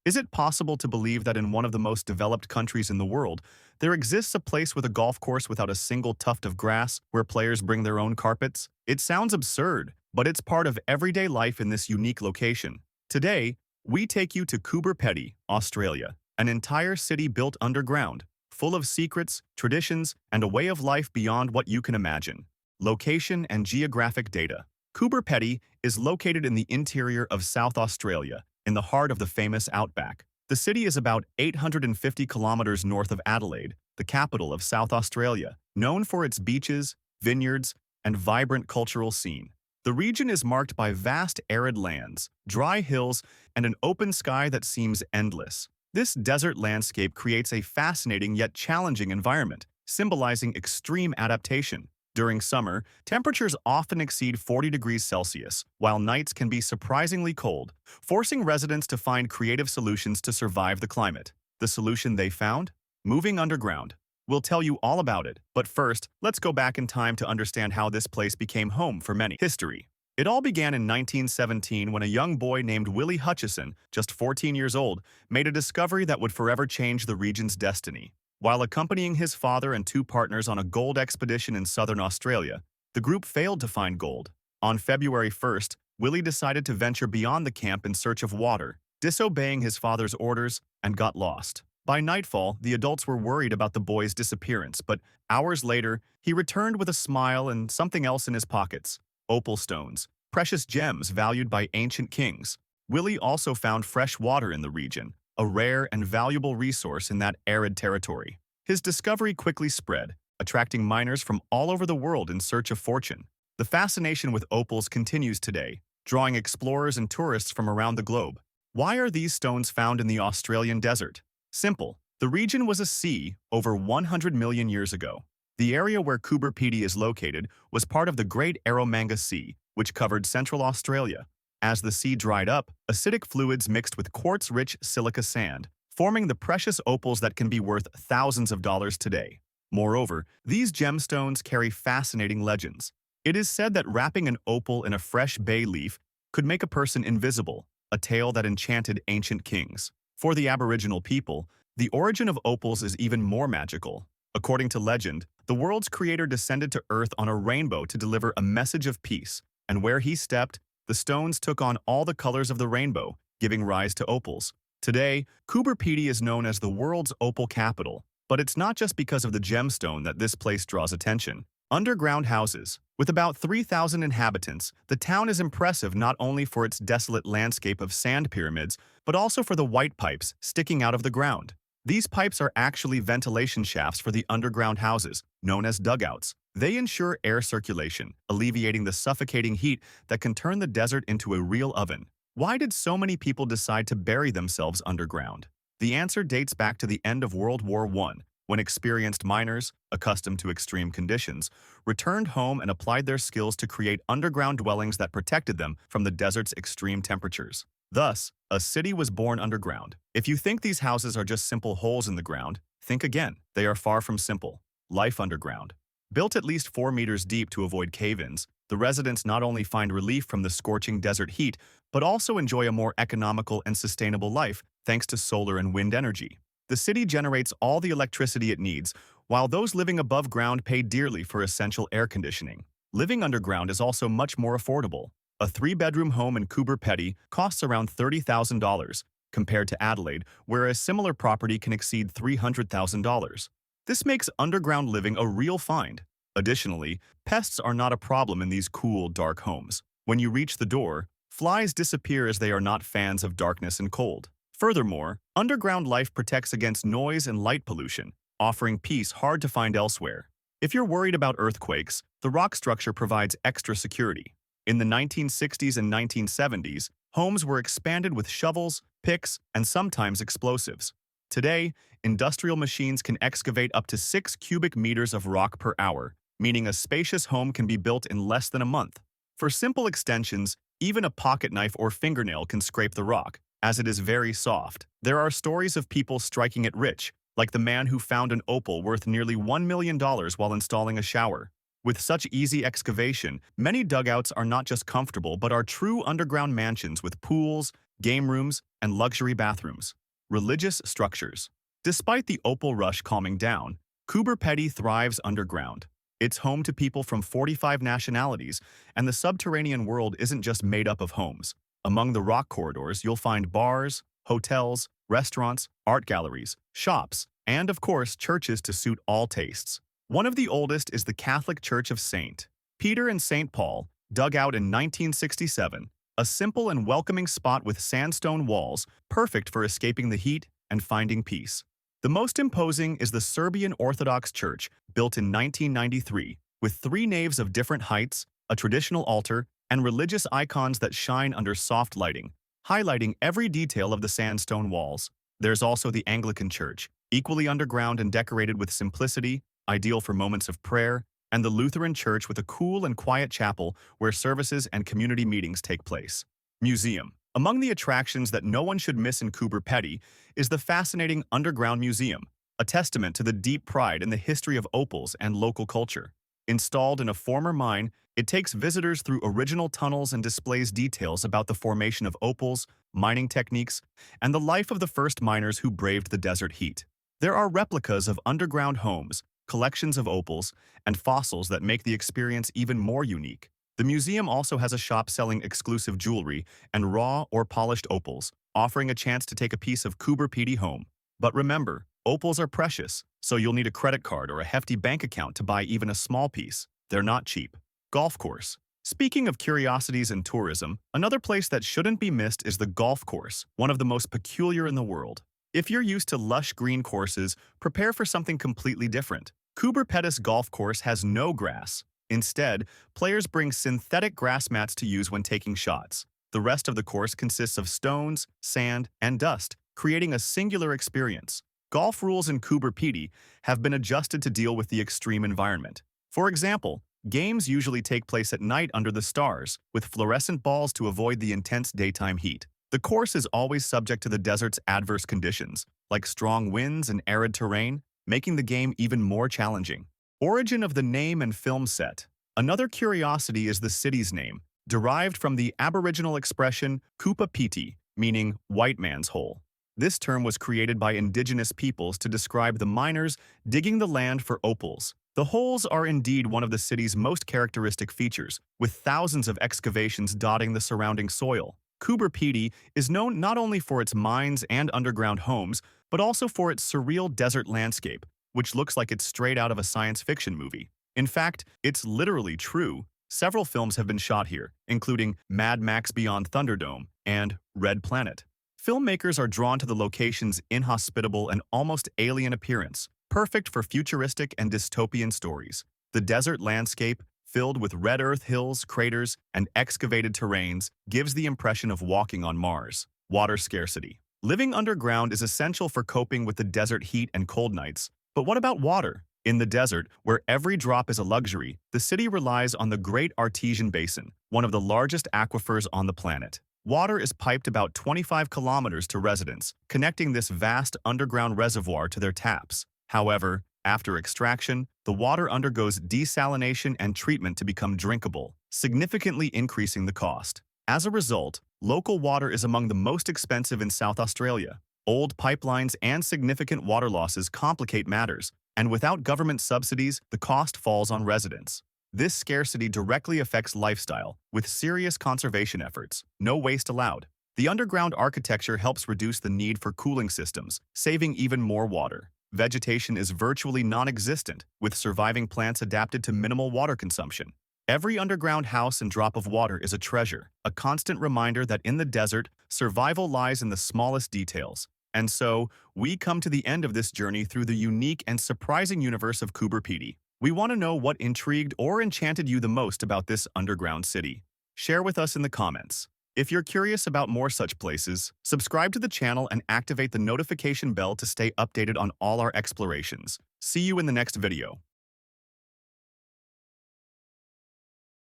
Is it possible to believe that in one of the most developed countries in the world, there exists a place with a golf course without a single tuft of grass where players bring their own carpets? It sounds absurd, but it's part of everyday life in this unique location. Today, we take you to Coober, Pedy, Australia, an entire city built underground, full of secrets, traditions, and a way of life beyond what you can imagine. Location and geographic data. Coober Pedy is located in the interior of South Australia, in the heart of the famous outback. The city is about 850 kilometers north of Adelaide, the capital of South Australia, known for its beaches, vineyards, and vibrant cultural scene. The region is marked by vast arid lands, dry hills, and an open sky that seems endless. This desert landscape creates a fascinating yet challenging environment, symbolizing extreme adaptation. During summer, temperatures often exceed 40 degrees Celsius, while nights can be surprisingly cold, forcing residents to find creative solutions to survive the climate. The solution they found? Moving underground. We'll tell you all about it, but first, let's go back in time to understand how this place became home for many. History. It all began in 1917 when a young boy named Willie Hutchison, just 14 years old, made a discovery that would forever change the region's destiny. While accompanying his father and two partners on a gold expedition in southern Australia, the group failed to find gold. On February 1st, Willie decided to venture beyond the camp in search of water, disobeying his father's orders, and got lost. By nightfall, the adults were worried about the boy's disappearance, but hours later, he returned with a smile and something else in his pockets: opal stones, precious gems valued by ancient kings. Willie also found fresh water in the region, a rare and valuable resource in that arid territory. His discovery quickly spread, attracting miners from all over the world in search of fortune. The fascination with opals continues today, drawing explorers and tourists from around the globe. Why are these stones found in the Australian desert? Simple. The region was a sea over 100 million years ago. The area where Coober Pedy is located was part of the Great Eromanga Sea, which covered central Australia. As the sea dried up, acidic fluids mixed with quartz-rich silica sand, forming the precious opals that can be worth thousands of dollars today. Moreover, these gemstones carry fascinating legends. It is said that wrapping an opal in a fresh bay leaf could make a person invisible, a tale that enchanted ancient kings. For the Aboriginal people, the origin of opals is even more magical. According to legend, the world's creator descended to Earth on a rainbow to deliver a message of peace, and where he stepped, the stones took on all the colors of the rainbow, giving rise to opals. Today, Coober Pedy is known as the world's opal capital, but it's not just because of the gemstone that this place draws attention. Underground houses. With about 3,000 inhabitants, the town is impressive not only for its desolate landscape of sand pyramids, but also for the white pipes sticking out of the ground. These pipes are actually ventilation shafts for the underground houses, known as dugouts. They ensure air circulation, alleviating the suffocating heat that can turn the desert into a real oven. Why did so many people decide to bury themselves underground? The answer dates back to the end of World War I, when experienced miners, accustomed to extreme conditions, returned home and applied their skills to create underground dwellings that protected them from the desert's extreme temperatures. Thus, a city was born underground. If you think these houses are just simple holes in the ground, think again. They are far from simple. Life underground. Built at least 4 meters deep to avoid cave-ins, the residents not only find relief from the scorching desert heat, but also enjoy a more economical and sustainable life thanks to solar and wind energy. The city generates all the electricity it needs, while those living above ground pay dearly for essential air conditioning. Living underground is also much more affordable. A 3-bedroom home in Coober Pedy costs around $30,000, compared to Adelaide, where a similar property can exceed $300,000. This makes underground living a real find. Additionally, pests are not a problem in these cool, dark homes. When you reach the door, flies disappear as they are not fans of darkness and cold. Furthermore, underground life protects against noise and light pollution, offering peace hard to find elsewhere. If you're worried about earthquakes, the rock structure provides extra security. In the 1960s and 1970s, homes were expanded with shovels, picks, and sometimes explosives. Today, industrial machines can excavate up to 6 cubic meters of rock per hour, meaning a spacious home can be built in less than a month. For simple extensions, even a pocket knife or fingernail can scrape the rock, as it is very soft. There are stories of people striking it rich, like the man who found an opal worth nearly $1 million while installing a shower. With such easy excavation, many dugouts are not just comfortable but are true underground mansions with pools, game rooms, and luxury bathrooms. Religious structures. Despite the opal rush calming down, Coober Pedy thrives underground. It's home to people from 45 nationalities, and the subterranean world isn't just made up of homes. Among the rock corridors, you'll find bars, hotels, restaurants, art galleries, shops, and of course, churches to suit all tastes. One of the oldest is the Catholic Church of St. Peter and St. Paul, dug out in 1967, a simple and welcoming spot with sandstone walls, perfect for escaping the heat and finding peace. The most imposing is the Serbian Orthodox Church, built in 1993, with 3 naves of different heights, a traditional altar, and religious icons that shine under soft lighting, highlighting every detail of the sandstone walls. There's also the Anglican Church, equally underground and decorated with simplicity, ideal for moments of prayer, and the Lutheran Church with a cool and quiet chapel where services and community meetings take place. Museum. Among the attractions that no one should miss in Coober Pedy is the fascinating Underground Museum, a testament to the deep pride in the history of opals and local culture. Installed in a former mine, it takes visitors through original tunnels and displays details about the formation of opals, mining techniques, and the life of the first miners who braved the desert heat. There are replicas of underground homes, collections of opals, and fossils that make the experience even more unique. The museum also has a shop selling exclusive jewelry and raw or polished opals, offering a chance to take a piece of Coober Pedy home. But remember, opals are precious, so you'll need a credit card or a hefty bank account to buy even a small piece. They're not cheap. Golf course. Speaking of curiosities and tourism, another place that shouldn't be missed is the golf course, one of the most peculiar in the world. If you're used to lush green courses, prepare for something completely different. Coober Pedy's golf course has no grass. Instead, players bring synthetic grass mats to use when taking shots. The rest of the course consists of stones, sand, and dust, creating a singular experience. Golf rules in Coober Pedy have been adjusted to deal with the extreme environment. For example, games usually take place at night under the stars, with fluorescent balls to avoid the intense daytime heat. The course is always subject to the desert's adverse conditions, like strong winds and arid terrain, making the game even more challenging. Origin of the name and film set. Another curiosity is the city's name, derived from the Aboriginal expression Coober Pedy, meaning white man's hole. This term was created by indigenous peoples to describe the miners digging the land for opals. The holes are indeed one of the city's most characteristic features, with thousands of excavations dotting the surrounding soil. Coober Pedy is known not only for its mines and underground homes, but also for its surreal desert landscape, which looks like it's straight out of a science fiction movie. In fact, it's literally true. Several films have been shot here, including Mad Max Beyond Thunderdome and Red Planet. Filmmakers are drawn to the location's inhospitable and almost alien appearance, perfect for futuristic and dystopian stories. The desert landscape, filled with red earth hills, craters, and excavated terrains, gives the impression of walking on Mars. Water scarcity. Living underground is essential for coping with the desert heat and cold nights. But what about water? In the desert, where every drop is a luxury, the city relies on the Great Artesian Basin, one of the largest aquifers on the planet. Water is piped about 25 kilometers to residents, connecting this vast underground reservoir to their taps. However, after extraction, the water undergoes desalination and treatment to become drinkable, significantly increasing the cost. As a result, local water is among the most expensive in South Australia. Old pipelines and significant water losses complicate matters, and without government subsidies, the cost falls on residents. This scarcity directly affects lifestyle, with serious conservation efforts. No waste allowed. The underground architecture helps reduce the need for cooling systems, saving even more water. Vegetation is virtually non-existent, with surviving plants adapted to minimal water consumption. Every underground house and drop of water is a treasure, a constant reminder that in the desert, survival lies in the smallest details. And so, we come to the end of this journey through the unique and surprising universe of Coober Pedy. We want to know what intrigued or enchanted you the most about this underground city. Share with us in the comments. If you're curious about more such places, subscribe to the channel and activate the notification bell to stay updated on all our explorations. See you in the next video.